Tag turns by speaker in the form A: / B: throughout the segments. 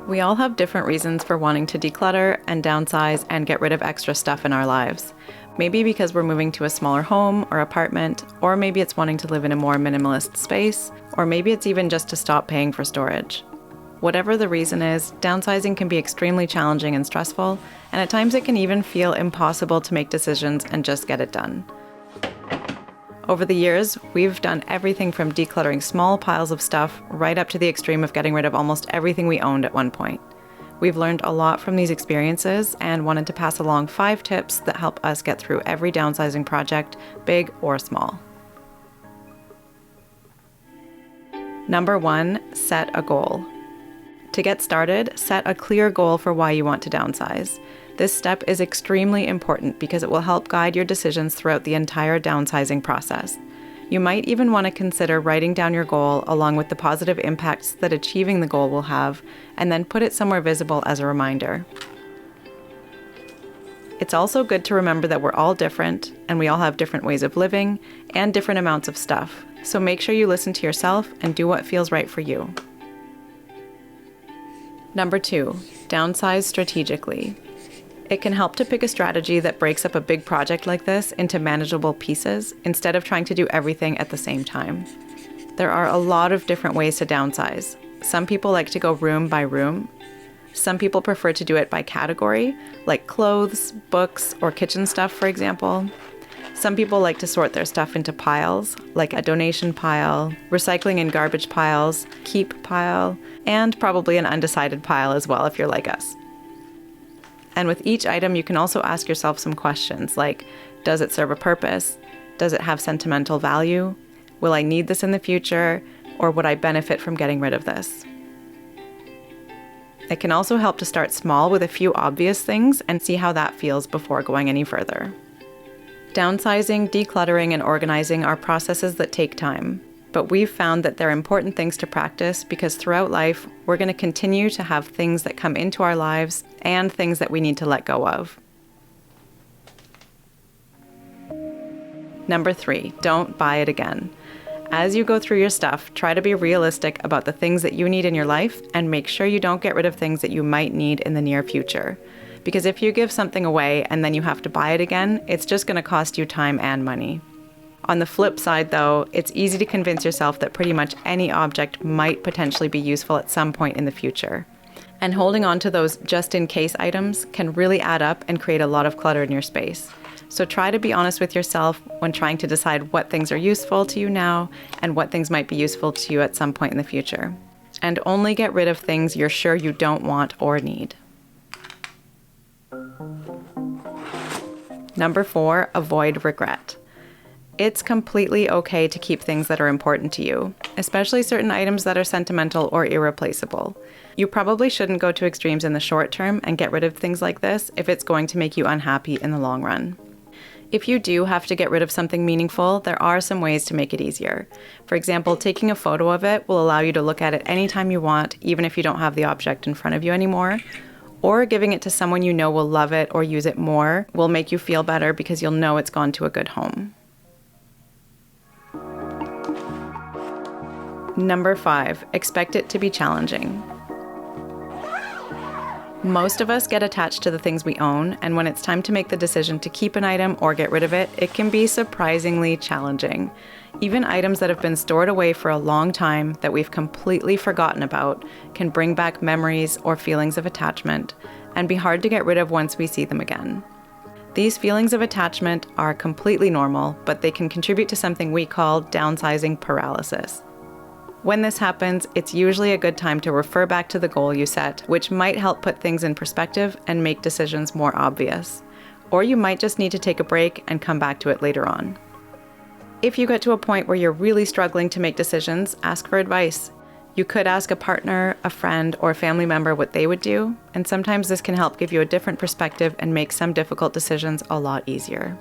A: We all have different reasons for wanting to declutter and downsize and get rid of extra stuff in our lives. Maybe because we're moving to a smaller home or apartment, or maybe it's wanting to live in a more minimalist space, or maybe it's even just to stop paying for storage. Whatever the reason is, downsizing can be extremely challenging and stressful, and at times it can even feel impossible to make decisions and just get it done. Over the years, we've done everything from decluttering small piles of stuff right up to the extreme of getting rid of almost everything we owned at one point. We've learned a lot from these experiences and wanted to pass along 5 tips that help us get through every downsizing project, big or small. Number 1, set a goal. To get started, set a clear goal for why you want to downsize. This step is extremely important because it will help guide your decisions throughout the entire downsizing process. You might even want to consider writing down your goal along with the positive impacts that achieving the goal will have, and then put it somewhere visible as a reminder. It's also good to remember that we're all different, and we all have different ways of living and different amounts of stuff, so make sure you listen to yourself and do what feels right for you. Number 2, downsize strategically. It can help to pick a strategy that breaks up a big project like this into manageable pieces instead of trying to do everything at the same time. There are a lot of different ways to downsize. Some people like to go room by room. Some people prefer to do it by category, like clothes, books, or kitchen stuff, for example. Some people like to sort their stuff into piles, like a donation pile, recycling and garbage piles, keep pile, and probably an undecided pile as well if you're like us. And with each item, you can also ask yourself some questions like, does it serve a purpose? Does it have sentimental value? Will I need this in the future? Or would I benefit from getting rid of this? It can also help to start small with a few obvious things and see how that feels before going any further. Downsizing, decluttering, and organizing are processes that take time. But we've found that they're important things to practice because throughout life, we're going to continue to have things that come into our lives and things that we need to let go of. Number 3, don't buy it again. As you go through your stuff, try to be realistic about the things that you need in your life and make sure you don't get rid of things that you might need in the near future. Because if you give something away and then you have to buy it again, it's just going to cost you time and money. On the flip side, though, it's easy to convince yourself that pretty much any object might potentially be useful at some point in the future. And holding on to those just-in-case items can really add up and create a lot of clutter in your space. So try to be honest with yourself when trying to decide what things are useful to you now and what things might be useful to you at some point in the future. And only get rid of things you're sure you don't want or need. Number 4, avoid regret. It's completely okay to keep things that are important to you, especially certain items that are sentimental or irreplaceable. You probably shouldn't go to extremes in the short term and get rid of things like this if it's going to make you unhappy in the long run. If you do have to get rid of something meaningful, there are some ways to make it easier. For example, taking a photo of it will allow you to look at it anytime you want, even if you don't have the object in front of you anymore. Or giving it to someone you know will love it or use it more will make you feel better because you'll know it's gone to a good home. Number 5, expect it to be challenging. Most of us get attached to the things we own, and when it's time to make the decision to keep an item or get rid of it, it can be surprisingly challenging. Even items that have been stored away for a long time that we've completely forgotten about can bring back memories or feelings of attachment and be hard to get rid of once we see them again. These feelings of attachment are completely normal, but they can contribute to something we call downsizing paralysis. When this happens, it's usually a good time to refer back to the goal you set, which might help put things in perspective and make decisions more obvious. Or you might just need to take a break and come back to it later on. If you get to a point where you're really struggling to make decisions, ask for advice. You could ask a partner, a friend, or a family member what they would do, and sometimes this can help give you a different perspective and make some difficult decisions a lot easier.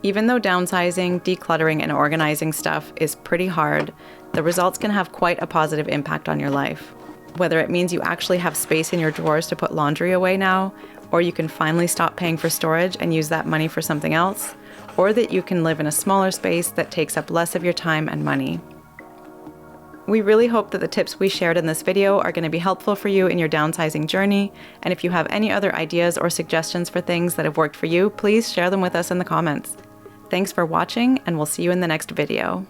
A: Even though downsizing, decluttering, and organizing stuff is pretty hard, the results can have quite a positive impact on your life. Whether it means you actually have space in your drawers to put laundry away now, or you can finally stop paying for storage and use that money for something else, or that you can live in a smaller space that takes up less of your time and money. We really hope that the tips we shared in this video are going to be helpful for you in your downsizing journey. And if you have any other ideas or suggestions for things that have worked for you, please share them with us in the comments. Thanks for watching, and we'll see you in the next video.